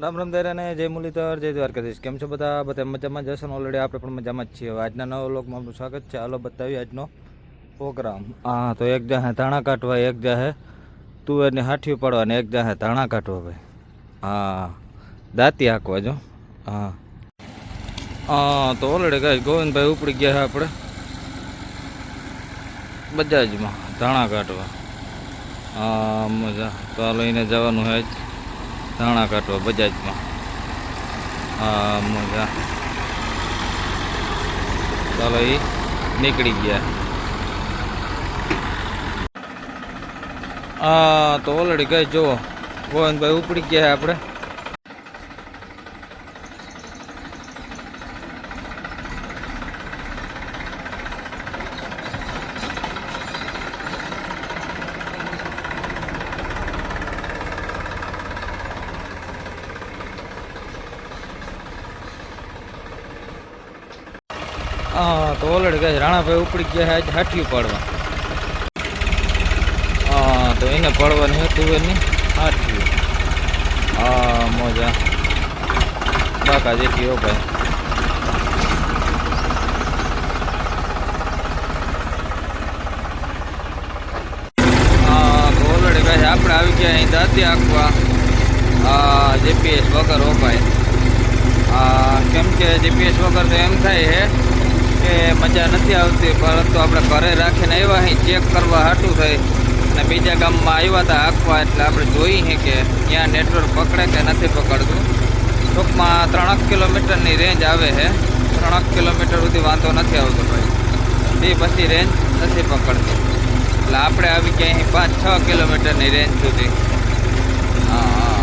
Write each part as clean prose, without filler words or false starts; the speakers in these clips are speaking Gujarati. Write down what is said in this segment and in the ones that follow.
રામ રામ દાયરા ને જય મુરલીધર જય દ્વારકાધીશ. કેમ છો બધા? બધા મજામાં જશો ને? ઓલરેડી આપણે પણ મજામાં જ છીએ. હવે આજના નવા વ્લોગમાં આપણું સ્વાગત છે. હાલો બતાવીએ આજનો પ્રોગ્રામ. હા, તો એક જાહે ધાણા કાઢવા, એક જાહે તુવેરની હાઠીઓ પાડવા ને એક જાહે ધાણા કાઢવા ભાઈ. હા, દાંતી હાંકવા જો. હા હા, તો ઓલરેડી ગાય ગોવિંદભાઈ ઉપડી ગયા છે આપણે બજાજમાં ધાણા કાઢવા. હા મજા. તો હાલો એને જવાનું છે ધાણા કાઢવા બજાજમાં. હા મજા. ચાલો એ નીકળી ગયા. હા, તો ઓલરેડી ગઈ જુઓ ગોવિંદભાઈ ઉપડી ગયા આપણે. હા, તો ઓલરેડી ગઈ રાણાભાઈ ઉપડી ગયા આજે હાઠીઓ પાડવા. હા, તો એને પડવાની છે તુવેરની હાઠીઓ. હા મોજા બાકા જેથી હો ભાઈ. હા, તો ઓલરેડી ભાઈ આપણે આવી ગયા અહીં દાંતી આંકવા. હા, જીપીએસ વગર હો ભાઈ. હા, કેમ કે જીપીએસ વગર તો એમ થાય છે કે મજા નથી આવતી, પરંતુ આપણે ઘરે રાખીને આવ્યા અહીં ચેક કરવા હાટું થઈ અને બીજા ગામમાં આવ્યા હતા આંકવા, એટલે આપણે જોઈએ કે ત્યાં નેટવર્ક પકડે કે નથી પકડતું. ટૂંકમાં 3 કિલોમીટરની રેન્જ આવે છે. 3 કિલોમીટર સુધી વાંધો નથી આવતો ભાઈ. તે પછી રેન્જ નથી પકડતી, એટલે આપણે આવી ગયા અહીં 5-6 કિલોમીટરની રેન્જ સુધી. હા હા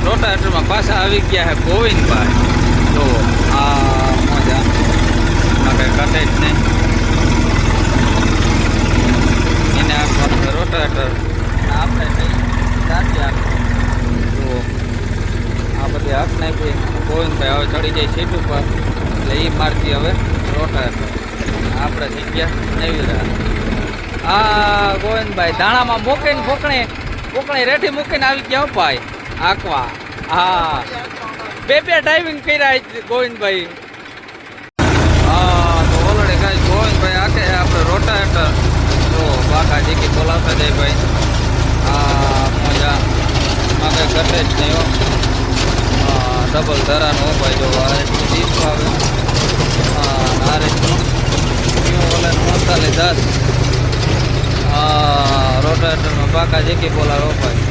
રોટાવેટરમાં પાછા આવી ગયા છે ગોવિંદભાઈ. તો આ મજા કઈ કટે જ નહીં. એને આપવાનું રોટાવેટર આપણે દાંતી આપવું. તો આ બધી હાથ નાખી ગોવિંદભાઈ હવે ચડી જાય સીટ ઉપર, એટલે એ મારતી હવે રોટાવેટર. આપણે થઈ ગયા નવી રહ્યા. આ ગોવિંદભાઈ દાણામાં મૂકીને ફોકણી રેઠી મૂકીને આવી ગયા ભાઈ આંકવા. હા, બે ડાઇવિંગ કર્યા ગોવિંદભાઈ. હા, તો ઓલરેડી કઈ ગોવિંદભાઈ આકે આપણે રોટાવેટર તો બાકા જીકી બોલાવતા જાય ભાઈ. હા મજા માં કઈ ઘટે જ નહીં હો. હા, ડબલ ધરાનું ભાઈ જો દીપ આવે. હા, આ રીતનું 45. હા, રોટાવેટરમાં બાકા જીકી બોલાવો ભાઈ.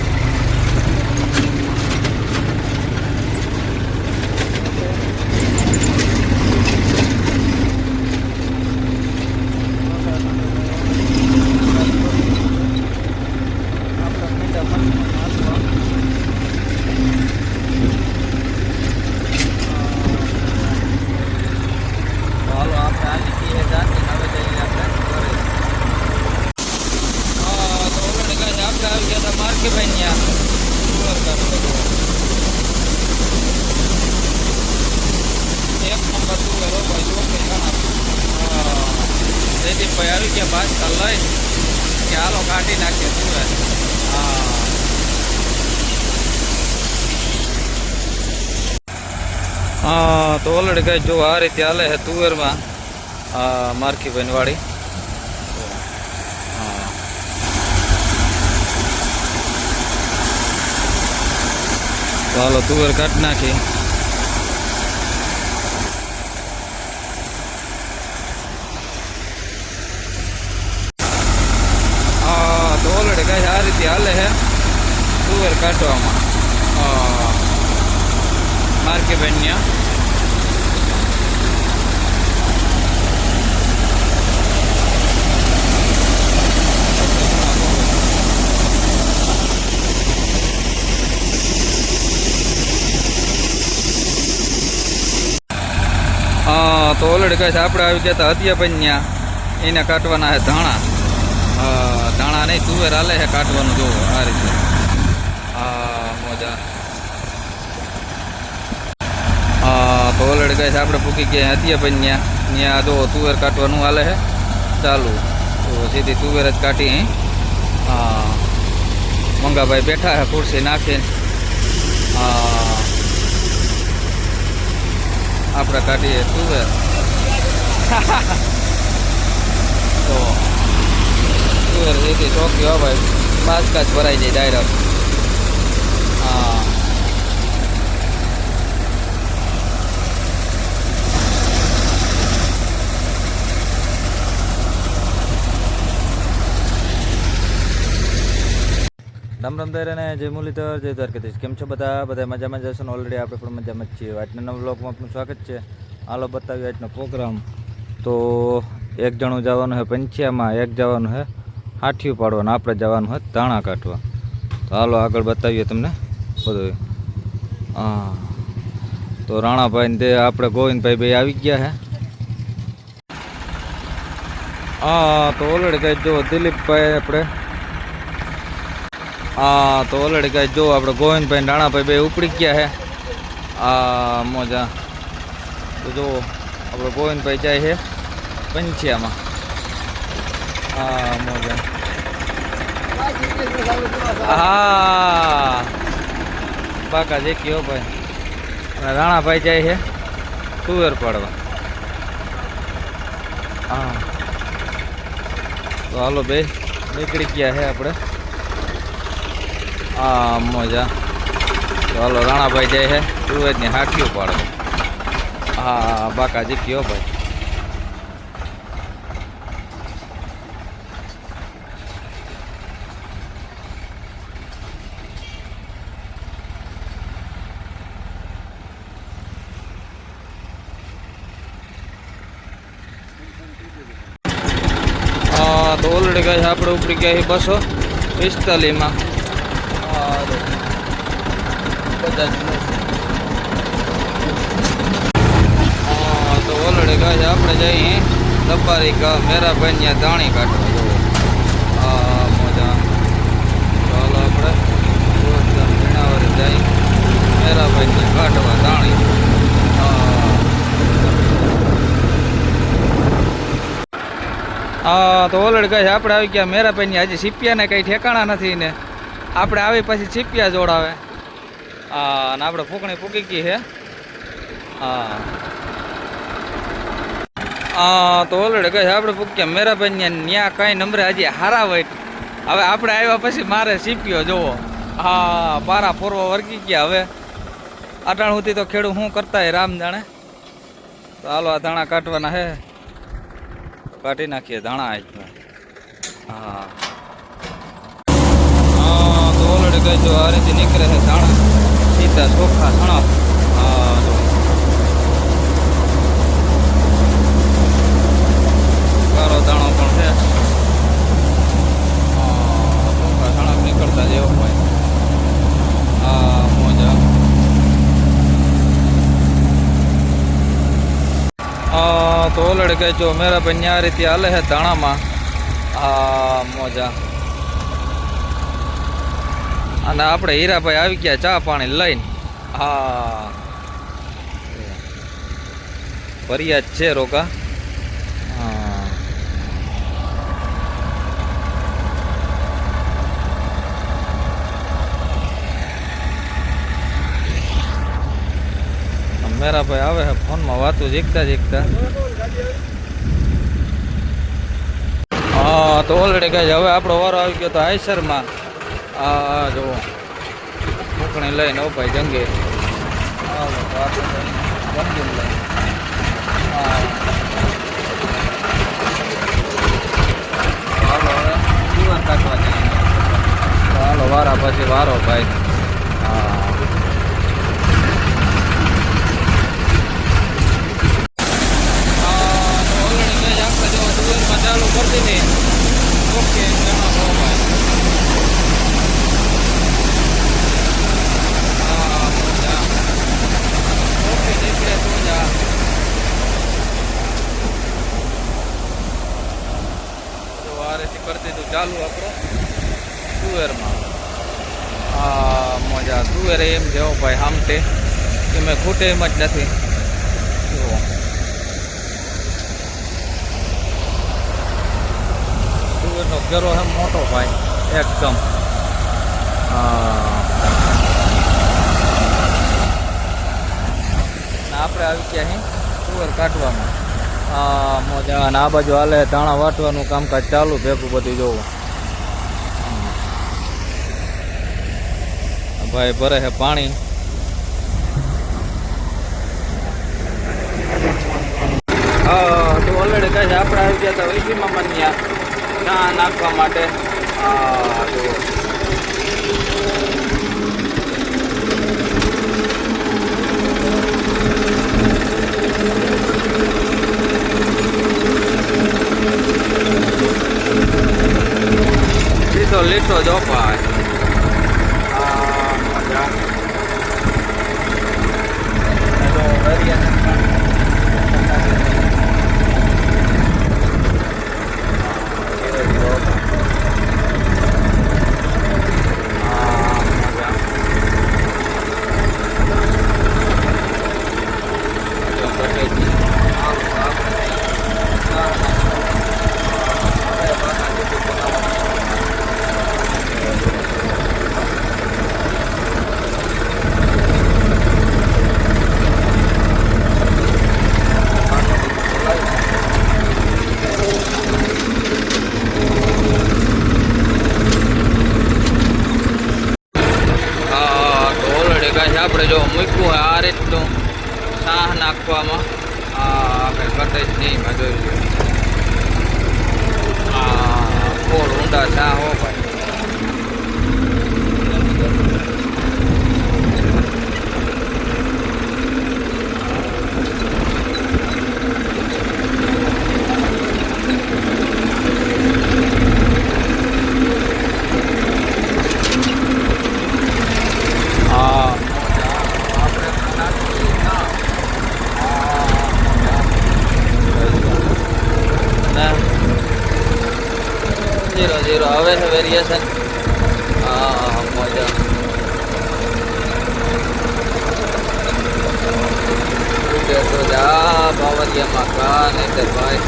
ભાઈ આવી ગયા બાજકા લઈ કે હાલો કાઢી નાખીએ તુવેર. હા, તો ઓલરેડી કઈ જો આ રીતે હાલે છે તુવેરમાં માર્કીભાઈ વાળી. હા, તો હાલો તુવેર કાઢી નાખી. તો ઓલરેડી ગાય આ રીતે હાલે છે તુવેર કાઢવામાં માર્કેભાઈ. તો ઓલરેડી કહે છે આપણે આવી ગયા હતા હતિયાભાઈ ત્યાં એને કાઢવાના છે ધાણા. ધાણા નહીં તુવેર હાલે છે કાઢવાનું. જોવો આ રીતે. મોજા. તો ઓલરેડી કહે છે આપણે પૂકી ગયા હતિયાભાઈ ત્યાં જો તુવેર કાઢવાનું હાલે છે ચાલુ. તો સીધી તુવેર જ કાઢી અહીં. મંગાભાઈ બેઠા છે ખુરશી નાખીને. આપણે કાઢીએ તુવેર. તો તુવેર સીધી ચોકી હો ભાઈ બાજકા જ ભરાઈ જાય ડાયરેક્ટ. રામ રામ દાયરા ને જય મુરલીધર જય દ્વારકાધીશ. કેમ છો બધા મજામાં જશો ને? ઓલરેડી આપણે પણ મજામાં જ છીએ. આજના નવા વ્લોગમાં આપનું સ્વાગત છે. હાલો બતાવીએ આજનો પ્રોગ્રામ. તો એક જણું જવાનું છે પંચિયામાં, એક જવાનું છે હાઠિયું પાડવાનું, આપણે જવાનું છે ધાણા કાઢવા. તો હાલો આગળ બતાવીએ તમને બધું. તો રાણાભાઈ ને તે આપણે ગોવિંદભાઈ ભાઈ આવી ગયા છે. તો ઓલરેડી કંઈ જો દિલીપભાઈ આપણે તો ઓલરેડી કાંઈ જો આપણે ગોવિંદભાઈ રાણાભાઈ બે ઉપડી ગયા છે. મોજા. તો જો આપણે ગોવિંદભાઈ જાય છે પંચિયામાં. મોજા. પાકા જેકી હો ભાઈ. રાણાભાઈ જાય છે તુવેર પાડવા. તો હાલો બે નીકળી ગયા છે આપણે. મોજા. તો હાલો રાણાભાઈ જાય છે તુવેરની હાંકીઓ પાડો. બાકા જીક્યો ભાઈ. તો ઓલરેડી કહે છે આપણે ઉપડી ગયા 245માં. તો ઓલરેડી કહે છે આપણે જઈએ દપારી મેરાભાઈ ત્યાં ધાણી કાઢવા. જવું મોજા. ચાલો આપણે જણાવરે જઈ મેરાભાઈ ત્યાં કાઢવા ધાણી. તો ઓલરેડી કહે છે આપણે આવી ગયા મેરાભાઈ ની. હજી સીપિયાને કંઈ ઠેકાણા નથી ને આપણે આવી પછી સીપિયા જોડાવે. અને આપણે ફૂંકણી ફૂંકી ગઈ છે. તો ઓલરેડી કહે છે આપણે ફૂક્યા મેરાભાઈ ત્યાં કાંઈ નંબરે હજી હારા હોય. હવે આપણે આવ્યા પછી મારે સીપ્યો જોવો. પારા ફોરવા વર્ગી ગયા. હવે અટાણ સુધી તો ખેડૂત શું કરતા હોય રામ જાણે. તો હાલો આ ધાણા કાઢવાના હે. કાઢી નાખીએ ધાણા આજ. તો ઓલરેડી કહે જો આ રીતે નીકળે છે ધાણા સીધા ચોખ્ખા સણા. કારો દાણો પણ છે. ચોખ્ખા સણા નીકળતા જેવો હોય. મોજા. તો ઓલરેડી કહે જો મેરાભાઈ આ રીતે હાલે છે ધાણામાં. મોજા. અને આપણે હીરાભાઈ આવી ગયા ચા પાણી લઈને. ભર્યા જ છે રોકા. મેરાભાઈ આવે છે ફોનમાં વાતું જીકતા. તો ઓલરેડી કહે છે હવે આપણો વારો આવી ગયો તો આઈસરમાં. જુઓ ફૂંકણી લઈને ઓ ભાઈ જંગે. હાલો વારા પછી વારો ભાઈ. ચાલુ કરતી ને ઓકે કરી દીધું ચાલુ આપણો તુવેરમાં. મજા તુવેર એમ જેવો ભાઈ હામટે કે મેં ખૂટે એમ જ નથી. જુઓ તુવેરનો ઘેરો છે મોટો ભાઈ એકદમ. આપણે આવી ગયા અહીં તુવેર કાઢવામાં. મજા. અને આ બાજુ હાલે ધાણા વાટવાનું કામકાજ ચાલુ ભેગું બધું જોવું. ભાઈ ભરે છે પાણી. તો ઓલરેડી કહે છે આપણે આવી ગયા હતા વિસી મામા ત્યાં ચા નાખવા માટે. લીટો લીટો જો ભાઈ. આપણે જો મૂક્યું હોય આ રીતનું સાહ નાખવામાં આપણે કટે જ નહીં માં જોઈ લો. ફોર ઊંડા સાહ હો ભાઈ. ઝીરો ઝીરો હવે છે વેરિએશન. મજા. તો જા બાવરિયામાં કા નહીં ભાઈ.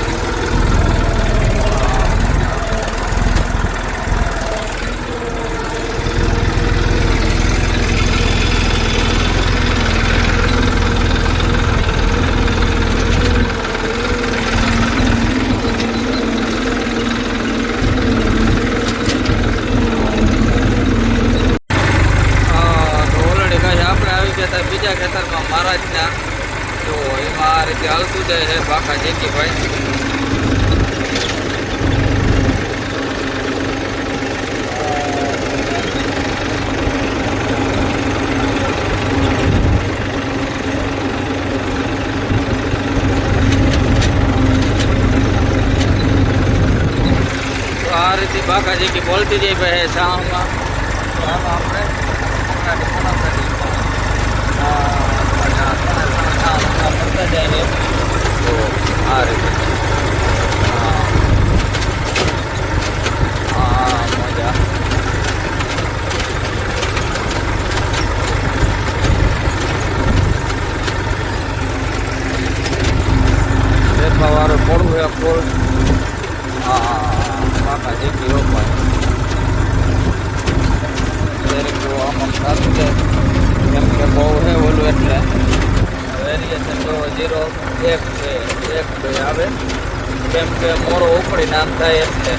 બીજા ખેતરમાં મહારાજના તો એમાં આ રીતે હાલતું જાય છે બાકા જેકી ભાઈ. તો આ રીતે બાકા જેકી બોલતી જાય ભાઈ શાહમાં. આપણે જાય તો આ રીતે મજા. દેખવા વાળું થોડું એક ફોલ બાકા જેટલી રોપાય દરેક આમાં સારું છે કેમ કે બહુ છે ઓલું એટલે વેરિએશન તો 0 1 2 1 2 આવે કેમ કે મોરો ઉપડી નામ થાય એટલે.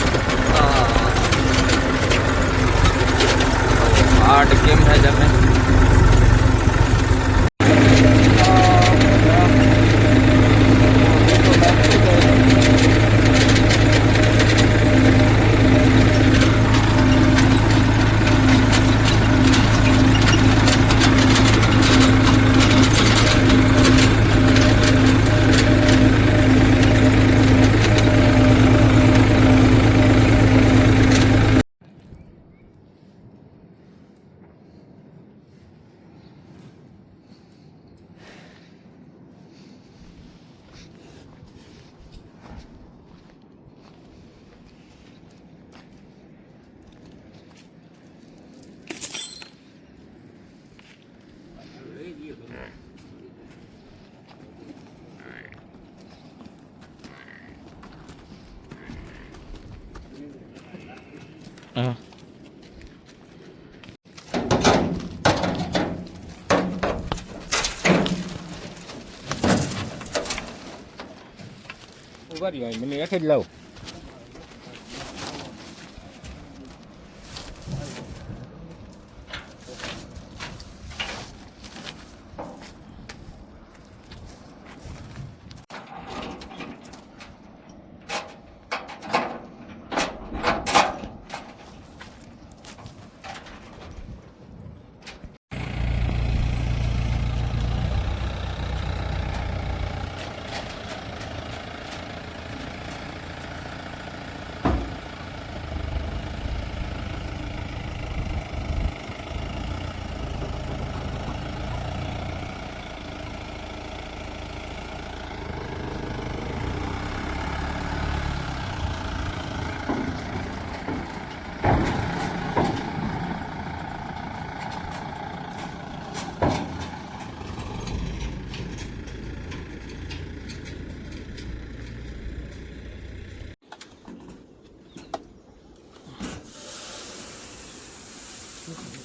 હાર્ડ કેમ થાય તમે હા ઉભા રહ્યો મને હેઠે જ લાવ.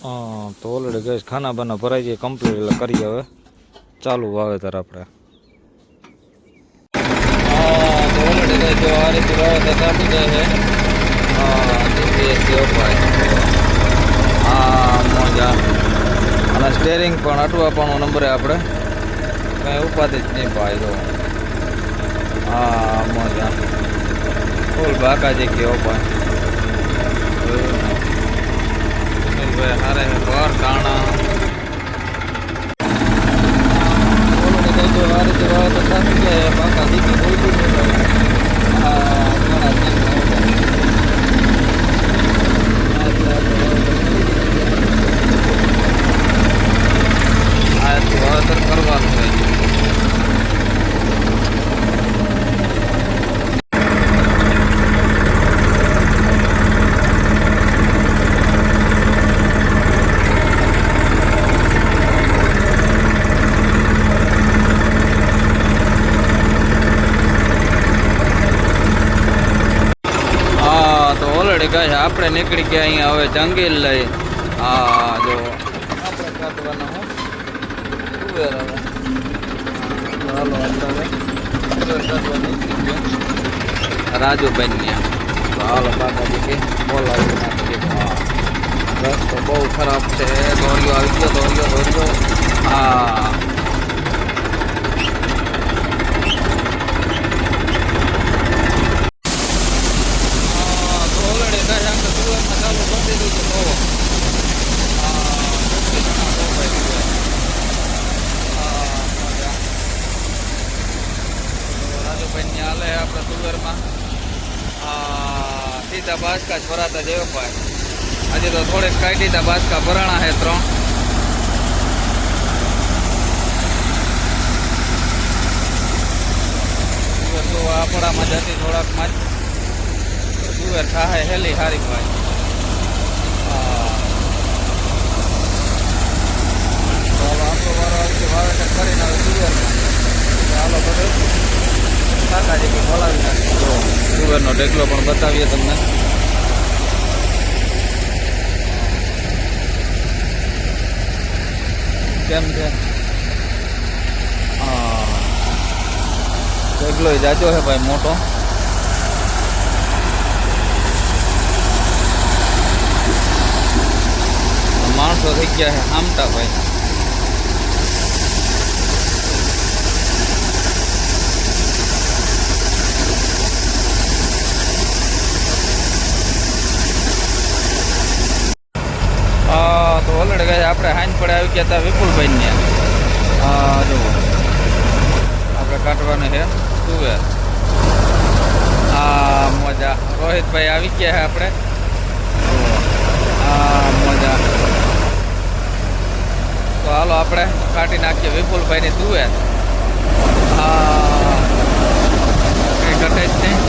હા તો ઓલરેડી ગેસ ખાના બાના ભરાઈ જાય કમ્પ્લીટ એટલે કરીએ હવે ચાલુ વાવેતર આપણે. હા તો ઓલરેડી ગેસ જો આ રીતે વાવેતર ચાલુ જાય છે. હા મોજા અને સ્ટેરિંગ પણ અટવાપણો નંબરે આપણે કંઈ ઉપાધિ જ નહીં ભાઈ જો. હા મોજા ફૂલ બાકાજી કેવો પણ હારે ઘર કાણા આ રીતે વાવેતર ચાલુ છે બાકા દીકરી બોલતું વાવેતર કરવાનું છે. ગાય આપણે નીકળી ગયા અહીંયા હવે જંગીલ લઈ. હા જો આપણે કાઢવાના હું તુવેર હવે હાલો આપણે નીકળી ગયા રાજુભાઈ તો હાલો કાકાજી કે બોલાવી નાખીએ. હા રસ્તો બહુ ખરાબ છે. દોડ્યો આવી ગયો દોડ્યો. હા હાલે આપણે તુવેરમાં સીધા બાસકા જ ભરાતા જેવો ભાઈ. આજે તો થોડેક કાઢી તા બાસકા ભરાણા છે 3. તુવેર તો આપણામાં જતી થોડાકમાં જ તુવેર થાય હેલી હારી ભાઈ. ચાલો આપણો વારો આવશે વાવેતર કરીને હવે તુવેરમાં. ચાલો બધું કાકાજી કે બોલાવી નાખીએ. જો તુવેરનો ઢેકલો પણ બતાવીએ તમને. કેમ છે ઢેકલો જાજો છે ભાઈ મોટો. માણસો થઈ ગયા છે આમટા ભાઈ. તો ઓલરેડી ગયા આપણે હાઈન પડે આવી ગયા હતા વિપુલભાઈને. જુઓ આપણે કાઢવાનું છે તુવેર. મજા રોહિતભાઈ આવી ગયા છે આપણે. મજા તો હાલો આપણે કાઢી નાખીએ વિપુલભાઈની તુવેર. કંઈ ઘટે જ નહીં.